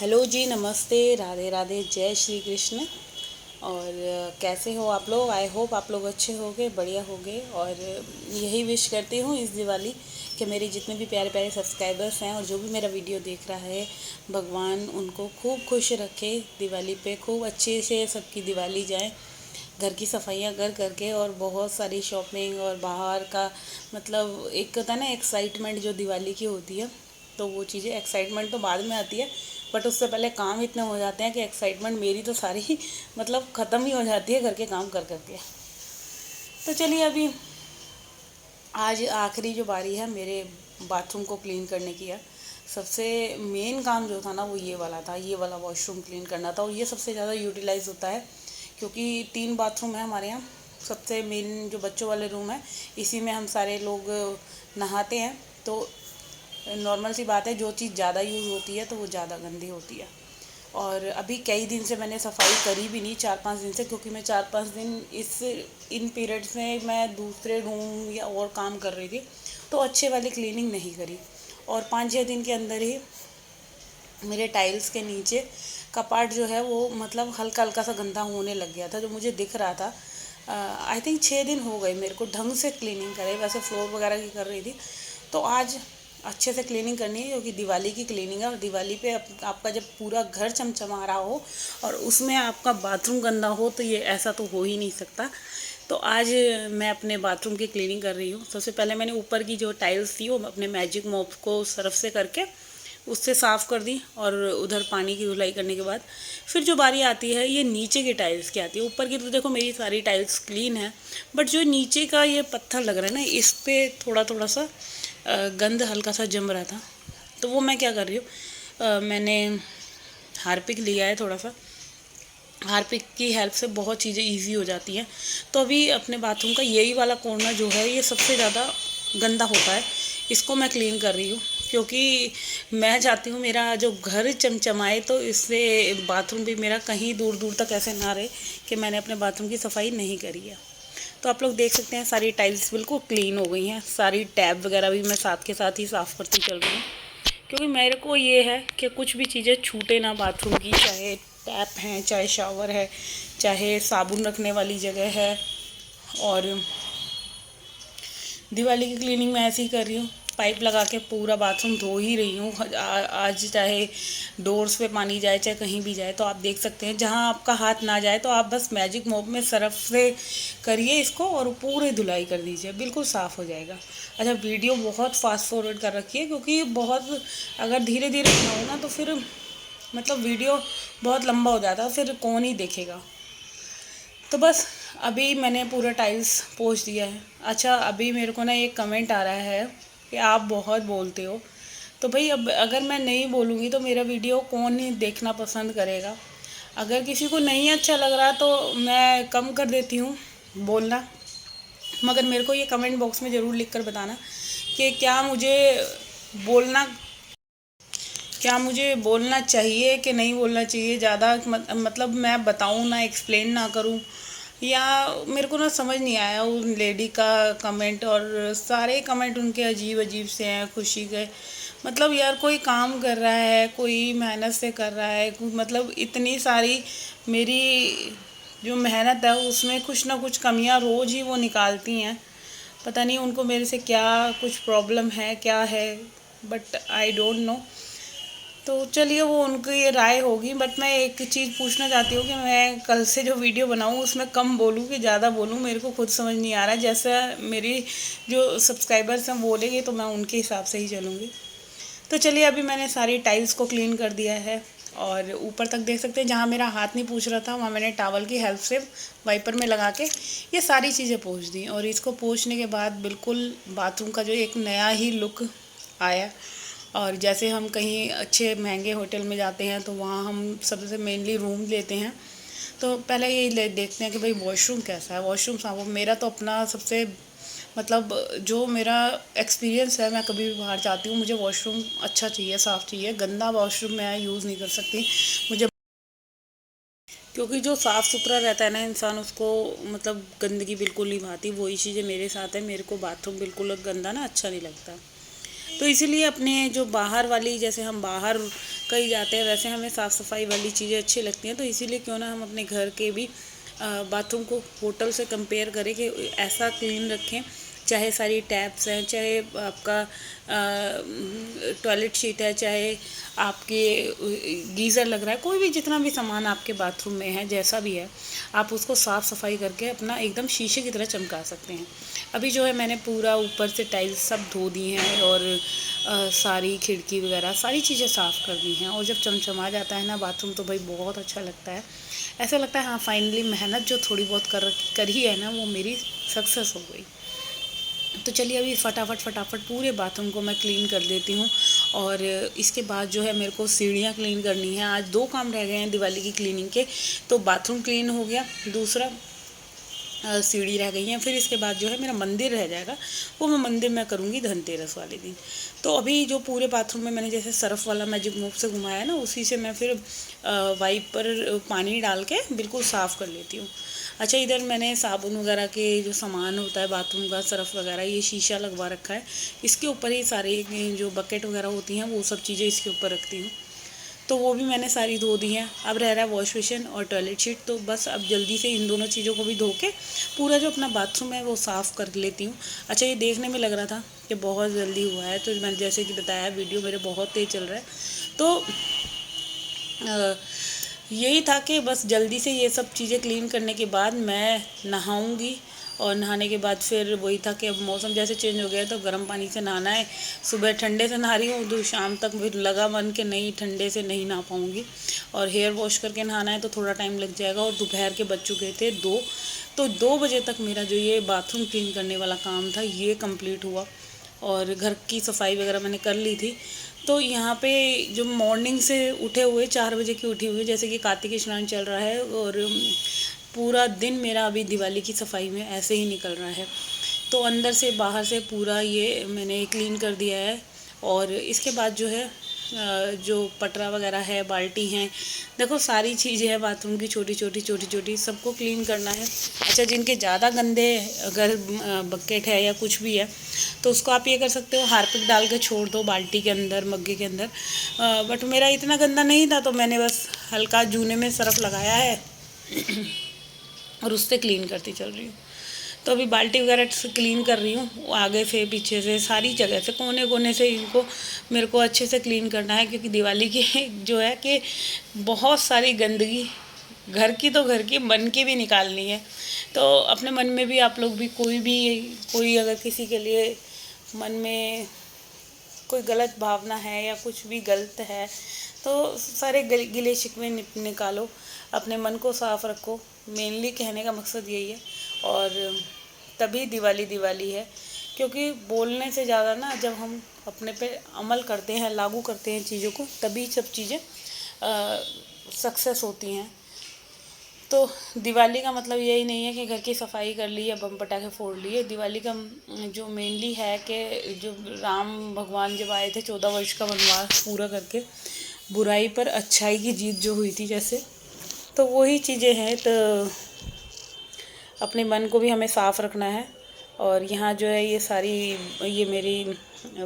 Hello जी, नमस्ते, राधे राधे, जय श्री कृष्ण। और कैसे हो आप लोग? आई होप आप लोग अच्छे होंगे, बढ़िया होंगे। और यही विश करती हूँ इस दिवाली कि मेरे जितने भी प्यारे प्यारे सब्सक्राइबर्स हैं और जो भी मेरा वीडियो देख रहा है, भगवान उनको खूब खुश रखे। दिवाली पे खूब अच्छे से सबकी दिवाली जाए, घर की सफाइयाँ कर करके, और बहुत सारी शॉपिंग और बाहर का मतलब एक होता है ना एक्साइटमेंट जो दिवाली की होती है। तो वो चीज़ें, एक्साइटमेंट तो बाद में आती है, बट उससे पहले काम इतने हो जाते हैं कि एक्साइटमेंट मेरी तो सारी ही मतलब ख़त्म ही हो जाती है घर के काम कर करके। तो चलिए, अभी आज आखिरी जो बारी है मेरे बाथरूम को क्लीन करने की है। सबसे मेन काम जो था ना वो ये वाला था, ये वाला वॉशरूम क्लीन करना था, और ये सबसे ज़्यादा यूटिलाइज होता है क्योंकि 3 बाथरूम है हमारे यहाँ। सबसे मेन जो बच्चों वाले रूम है, इसी में हम सारे लोग नहाते हैं। तो नॉर्मल सी बात है, जो चीज़ ज़्यादा यूज़ होती है तो वो ज़्यादा गंदी होती है। और अभी कई दिन से मैंने सफाई करी भी नहीं, 4-5 दिन से, क्योंकि मैं 4-5 दिन इन पीरियड्स में मैं दूसरे रूम या और काम कर रही थी, तो अच्छे वाली क्लीनिंग नहीं करी। और 5-6 दिन के अंदर ही मेरे टाइल्स के नीचे का पार्ट जो है वो मतलब हल्का हल्का सा गंदा होने लग गया था, जो मुझे दिख रहा था। आई थिंक 6 दिन हो गए मेरे को ढंग से क्लीनिंग करे, वैसे फ्लोर वगैरह की कर रही थी। तो आज अच्छे से क्लीनिंग करनी है क्योंकि दिवाली की क्लीनिंग है, और दिवाली पे आपका जब पूरा घर चमचमा रहा हो और उसमें आपका बाथरूम गंदा हो तो ये ऐसा तो हो ही नहीं सकता। तो आज मैं अपने बाथरूम की क्लीनिंग कर रही हूँ। सबसे पहले मैंने ऊपर की जो टाइल्स थी वो अपने मैजिक मॉप को सर्फ से करके उससे साफ़ कर दी, और उधर पानी की धुलाई करने के बाद फिर जो बारी आती है ये नीचे की टाइल्स की आती है। ऊपर की तो देखो मेरी सारी टाइल्स क्लीन है, बट जो नीचे का ये पत्थर लग रहा है ना, इस पे थोड़ा थोड़ा सा गंद हल्का सा जम रहा था। तो वो मैं क्या कर रही हूँ, मैंने हार्पिक लिया है थोड़ा सा। हार्पिक की हेल्प से बहुत चीज़ें इजी हो जाती हैं। तो अभी अपने बाथरूम का यही वाला कॉर्नर जो है ये सबसे ज़्यादा गंदा होता है, इसको मैं क्लीन कर रही हूँ क्योंकि मैं चाहती हूँ मेरा जो घर चमचमाए, तो इससे बाथरूम भी मेरा कहीं दूर दूर तक ऐसे ना रहे कि मैंने अपने बाथरूम की सफाई नहीं करी है। तो आप लोग देख सकते हैं सारी टाइल्स बिल्कुल क्लीन हो गई हैं, सारी टैब वगैरह भी मैं साथ के साथ ही साफ़ करती चल रही हूँ क्योंकि मेरे को ये है कि कुछ भी चीज़ें छूटे ना बाथरूम की, चाहे टैप हैं, चाहे शावर है, चाहे साबुन रखने वाली जगह है। और दिवाली की क्लीनिंग मैं ऐसे ही कर रही हूँ, पाइप लगा के पूरा बाथरूम धो ही रही हूँ। आज चाहे डोर्स पे पानी जाए चाहे कहीं भी जाए, तो आप देख सकते हैं जहाँ आपका हाथ ना जाए तो आप बस मैजिक मॉप में सर्फ से करिए इसको और पूरी धुलाई कर दीजिए, बिल्कुल साफ़ हो जाएगा। अच्छा, वीडियो बहुत फास्ट फॉरवर्ड कर रखी है क्योंकि बहुत अगर धीरे धीरे बनाओ ना तो फिर मतलब वीडियो बहुत लंबा हो जाता है, फिर कौन ही देखेगा। तो बस अभी मैंने पूरा टाइल्स पोंछ दिया है। अच्छा, अभी मेरे को ना एक कमेंट आ रहा है कि आप बहुत बोलते हो। तो भाई अब अगर मैं नहीं बोलूँगी तो मेरा वीडियो कौन ही देखना पसंद करेगा। अगर किसी को नहीं अच्छा लग रहा तो मैं कम कर देती हूँ बोलना, मगर मेरे को ये कमेंट बॉक्स में ज़रूर लिख कर बताना कि बोलना क्या मुझे बोलना चाहिए कि नहीं बोलना चाहिए। ज़्यादा मतलब मैं बताऊँ ना, एक्सप्लेन ना करूँ, या मेरे को ना समझ नहीं आया उन लेडी का कमेंट। और सारे कमेंट उनके अजीब अजीब से हैं, खुशी के। मतलब यार, कोई काम कर रहा है, कोई मेहनत से कर रहा है, मतलब इतनी सारी मेरी जो मेहनत है उसमें कुछ ना कुछ कमियां रोज़ ही वो निकालती हैं। पता नहीं उनको मेरे से क्या कुछ प्रॉब्लम है, क्या है, बट आई डोंट नो। तो चलिए, वो उनकी ये राय होगी, बट मैं एक चीज़ पूछना चाहती हूँ कि मैं कल से जो वीडियो बनाऊँ उसमें कम बोलूँ कि ज़्यादा बोलूँ, मेरे को खुद समझ नहीं आ रहा है। जैसा मेरी जो सब्सक्राइबर्स हैं बोलेंगे तो मैं उनके हिसाब से ही चलूँगी। तो चलिए, अभी मैंने सारी टाइल्स को क्लीन कर दिया है, और ऊपर तक देख सकते हैं जहाँ मेरा हाथ नहीं पूछ रहा था वहाँ मैंने टॉवल की हेल्प से वाइपर में लगा के ये सारी चीज़ें पोंछ दी। और इसको पोंछने के बाद बिल्कुल बाथरूम का जो एक नया ही लुक आया। और जैसे हम कहीं अच्छे महंगे होटल में जाते हैं तो वहाँ हम सबसे मेनली रूम लेते हैं, तो पहले ये देखते हैं कि भाई वॉशरूम कैसा है, वॉशरूम साफ हो। मेरा तो अपना सबसे मतलब जो मेरा एक्सपीरियंस है, मैं कभी भी बाहर जाती हूँ मुझे वॉशरूम अच्छा चाहिए, साफ़ चाहिए। गंदा वॉशरूम मैं यूज़ नहीं कर सकती मुझे, क्योंकि जो साफ़ सुथरा रहता है ना इंसान, उसको मतलब गंदगी बिल्कुल नहीं भाती। वही चीज़ें मेरे साथ है, मेरे को बाथरूम बिल्कुल गंदा ना अच्छा नहीं लगता। तो इसीलिए अपने जो बाहर वाली, जैसे हम बाहर कहीं जाते हैं वैसे हमें साफ़ सफाई वाली चीज़ें अच्छी लगती हैं, तो इसीलिए क्यों ना हम अपने घर के भी बाथरूम को होटल से कंपेयर करें कि ऐसा क्लीन रखें, चाहे सारी टैप्स हैं, चाहे आपका टॉयलेट शीट है, चाहे आपके गीज़र लग रहा है, कोई भी जितना भी सामान आपके बाथरूम में है जैसा भी है, आप उसको साफ़ सफाई करके अपना एकदम शीशे की तरह चमका सकते हैं। अभी जो है मैंने पूरा ऊपर से टाइल्स सब धो दी हैं और सारी खिड़की वगैरह सारी चीज़ें साफ़ कर दी हैं, और जब चमचमा जाता है ना बाथरूम तो भाई बहुत अच्छा लगता है। ऐसा लगता है हाँ फाइनली मेहनत जो थोड़ी बहुत करी है ना वो मेरी सक्सेस हो गई। तो चलिए अभी फटाफट पूरे बाथरूम को मैं क्लीन कर देती हूँ। और इसके बाद जो है मेरे को सीढ़ियाँ क्लीन करनी है। आज 2 काम रह गए हैं दिवाली की क्लीनिंग के, तो बाथरूम क्लीन हो गया, दूसरा सीढ़ी रह गई है। फिर इसके बाद जो है मेरा मंदिर रह जाएगा, वो मैं मंदिर में करूँगी धनतेरस वाले दिन। तो अभी जो पूरे बाथरूम में मैंने जैसे सर्फ़ वाला मैजिक मोप से घुमाया ना, उसी से मैं फिर वाइपर पानी डाल के बिल्कुल साफ़ कर लेती हूँ। अच्छा, इधर मैंने साबुन वगैरह के जो सामान होता है बाथरूम का, सर्फ़ वगैरह, ये शीशा लगवा रखा है, इसके ऊपर ही सारे जो बकेट वगैरह होती हैं वो सब चीज़ें इसके ऊपर रखती हूँ। तो वो भी मैंने सारी धो दी हैं। अब रह रहा है वॉश बेसिन और टॉयलेट शीट, तो बस अब जल्दी से इन दोनों चीज़ों को भी धो के पूरा जो अपना बाथरूम है वो साफ़ कर लेती हूँ। अच्छा, ये देखने में लग रहा था कि बहुत जल्दी हुआ है, तो मैंने जैसे कि बताया वीडियो मेरे बहुत तेज़ चल रहा है, तो यही था कि बस जल्दी से ये सब चीज़ें क्लीन करने के बाद मैं नहाऊंगी, और नहाने के बाद फिर वही था कि अब मौसम जैसे चेंज हो गया है तो गर्म पानी से नहाना है। सुबह ठंडे से नहा रही हूँ, तो शाम तक फिर लगा मन के नहीं ठंडे से नहीं नहा पाऊँगी, और हेयर वॉश करके नहाना है तो थोड़ा टाइम लग जाएगा। और दोपहर के बज चुके थे 2, तो 2 बजे तक मेरा जो ये बाथरूम क्लीन करने वाला काम था ये कंप्लीट हुआ, और घर की सफाई वगैरह मैंने कर ली थी। तो यहाँ पे जो मॉर्निंग से उठे हुए 4 बजे की उठी हुई, जैसे कि कार्तिक स्नान चल रहा है, और पूरा दिन मेरा अभी दिवाली की सफाई में ऐसे ही निकल रहा है। तो अंदर से बाहर से पूरा ये मैंने क्लीन कर दिया है। और इसके बाद जो है जो पटरा वगैरह है, बाल्टी हैं, देखो सारी चीज़ें हैं बाथरूम की, छोटी छोटी सबको क्लीन करना है। अच्छा, जिनके ज़्यादा गंदे अगर बकेट है या कुछ भी है तो उसको आप ये कर सकते हो, हार्पिक डाल के छोड़ दो बाल्टी के अंदर, मग्गे के अंदर। बट मेरा इतना गंदा नहीं था, तो मैंने बस हल्का जूने में सर्फ लगाया है और उससे क्लीन करती चल रही हूँ। तो अभी बाल्टी वगैरह से क्लीन कर रही हूँ, आगे से पीछे से सारी जगह से, कोने कोने से इनको मेरे को अच्छे से क्लीन करना है, क्योंकि दिवाली की जो है कि बहुत सारी गंदगी घर की, तो घर की, मन की भी निकालनी है। तो अपने मन में भी आप लोग भी कोई अगर किसी के लिए मन में कोई गलत भावना है या कुछ भी गलत है तो सारे गिले शिकवे निकालो, अपने मन को साफ रखो। मेनली कहने का मकसद यही है। और तभी दिवाली है, क्योंकि बोलने से ज़्यादा ना जब हम अपने पे अमल करते हैं, लागू करते हैं चीज़ों को, तभी सब चीज़ें सक्सेस होती हैं। तो दिवाली का मतलब यही नहीं है कि घर की सफाई कर ली या बम पटाखे फोड़ लिए। दिवाली का जो मेनली है कि जो राम भगवान जब आए थे 14 वर्ष का वनवास पूरा करके, बुराई पर अच्छाई की जीत जो हुई थी जैसे, तो वही चीज़ें हैं। तो अपने मन को भी हमें साफ़ रखना है। और यहाँ जो है ये मेरी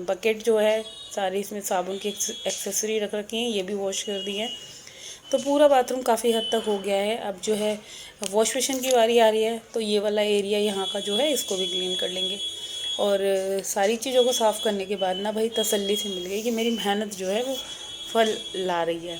बकेट जो है सारी, इसमें साबुन की एक्सेसरी रख रखी हैं, ये भी वॉश कर दी है। तो पूरा बाथरूम काफ़ी हद तक हो गया है। अब जो है वॉश बेसिन की बारी आ रही है, तो ये वाला एरिया यहाँ का जो है इसको भी क्लीन कर लेंगे। और सारी चीज़ों को साफ़ करने के बाद ना भाई तसल्ली से मिल गई कि मेरी मेहनत जो है वो फल ला रही है।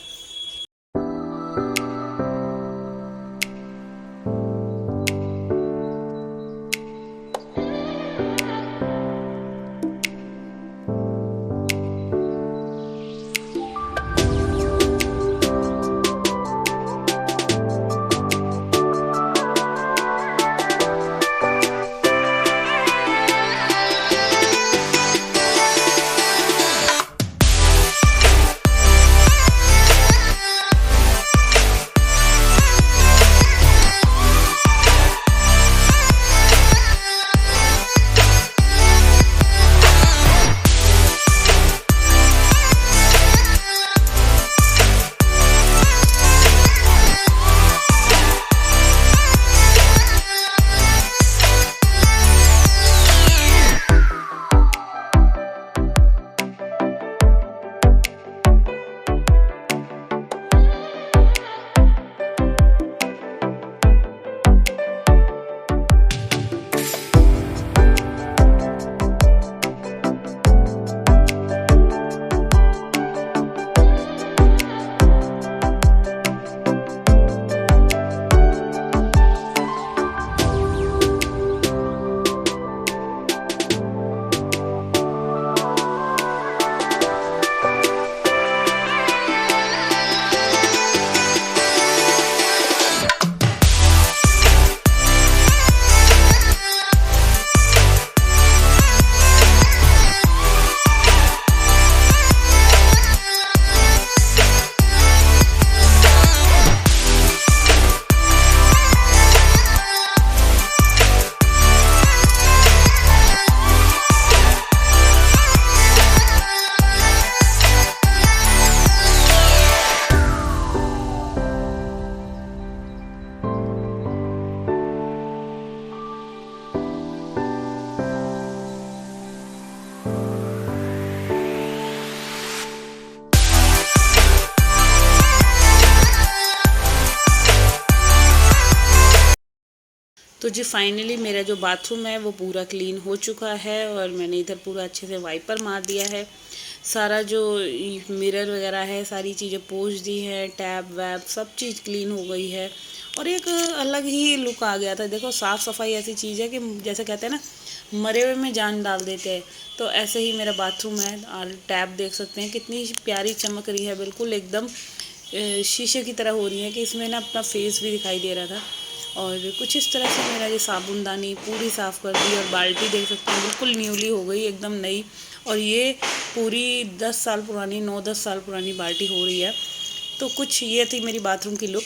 तो जी फाइनली मेरा जो बाथरूम है वो पूरा क्लीन हो चुका है और मैंने इधर पूरा अच्छे से वाइपर मार दिया है। सारा जो मिरर वगैरह है सारी चीज़ें पोंछ दी है, टैब वैब सब चीज़ क्लीन हो गई है और एक अलग ही लुक आ गया था। देखो साफ़ सफाई ऐसी चीज़ है कि जैसे कहते हैं ना, मरे हुए में जान डाल देते हैं, तो ऐसे ही मेरा बाथरूम है। और टैब देख सकते हैं कितनी प्यारी चमक रही है, बिल्कुल एकदम शीशे की तरह हो रही है कि इसमें ना अपना फेस भी दिखाई दे रहा था। और कुछ इस तरह से मेरा ये साबुनदानी पूरी साफ़ कर दी और बाल्टी देख सकते हैं बिल्कुल न्यूली हो गई, एकदम नई। और ये पूरी 10 साल पुरानी 9-10 साल पुरानी बाल्टी हो रही है। तो कुछ ये थी मेरी बाथरूम की लुक।